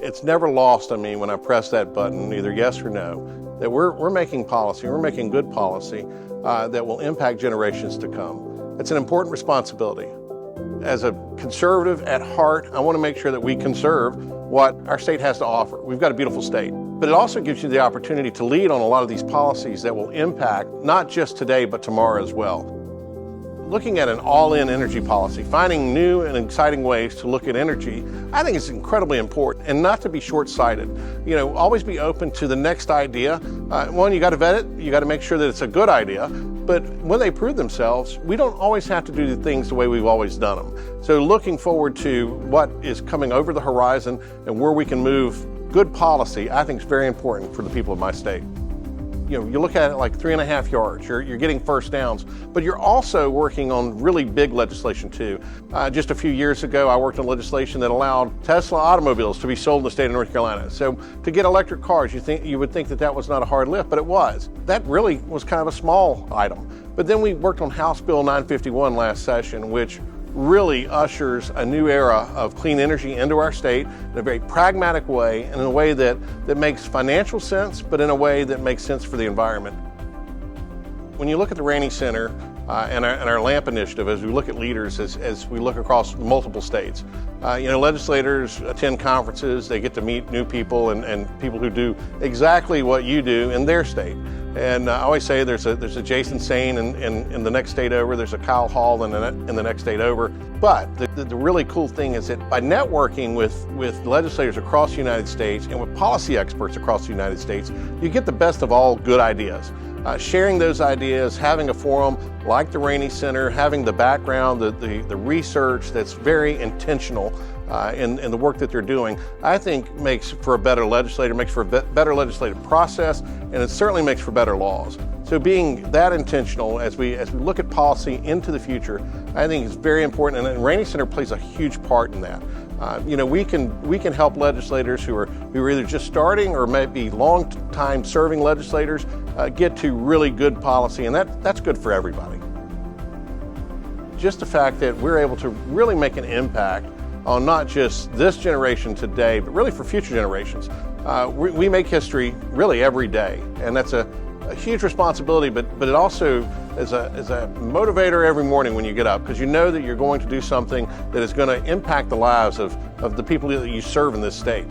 it's never lost on me when I press that button, either yes or no, that we're making policy, we're making good policy that will impact generations to come. It's an important responsibility. As a conservative at heart, I want to make sure that we conserve what our state has to offer. We've got a beautiful state, but it also gives you the opportunity to lead on a lot of these policies that will impact not just today, but tomorrow as well. Looking at an all-in energy policy, finding new and exciting ways to look at energy, I think is incredibly important, and not to be short-sighted. You know, always be open to the next idea. One, you got to vet it, you got to make sure that it's a good idea, but when they prove themselves, we don't always have to do the things the way we've always done them. So looking forward to what is coming over the horizon and where we can move good policy, I think is very important for the people of my state. You know, you look at it like 3.5 yards, you're getting first downs, but you're also working on really big legislation too. Just a few years ago, I worked on legislation that allowed Tesla automobiles to be sold in the state of North Carolina. So to get electric cars, you would think that that was not a hard lift, but it was. That really was kind of a small item. But then we worked on House Bill 951 last session, which really ushers a new era of clean energy into our state in a very pragmatic way, and in a way that makes financial sense, but in a way that makes sense for the environment. When you look at the Rainey Center and our LAMP initiative, as we look at leaders, as we look across multiple states, you know, legislators attend conferences, they get to meet new people and people who do exactly what you do in their state. And I always say there's a Jason Saine in the next state over, there's a Kyle Hall in the next state over. But the really cool thing is that by networking with legislators across the United States and with policy experts across the United States, you get the best of all good ideas. Sharing those ideas, having a forum like the Rainey Center, having the background, the research that's very intentional in the work that they're doing, I think makes for a better legislator, makes for a better legislative process, and it certainly makes for better laws. So being that intentional as we look at policy into the future, I think is very important, and Rainey Center plays a huge part in that. You know, we can help legislators who are either just starting or might be long-time serving legislators get to really good policy, and that's good for everybody. Just the fact that we're able to really make an impact on not just this generation today, but really for future generations. We make history really every day, and that's a huge responsibility, but it also is a motivator every morning when you get up, because you know that you're going to do something that is going to impact the lives of the people that you serve in this state.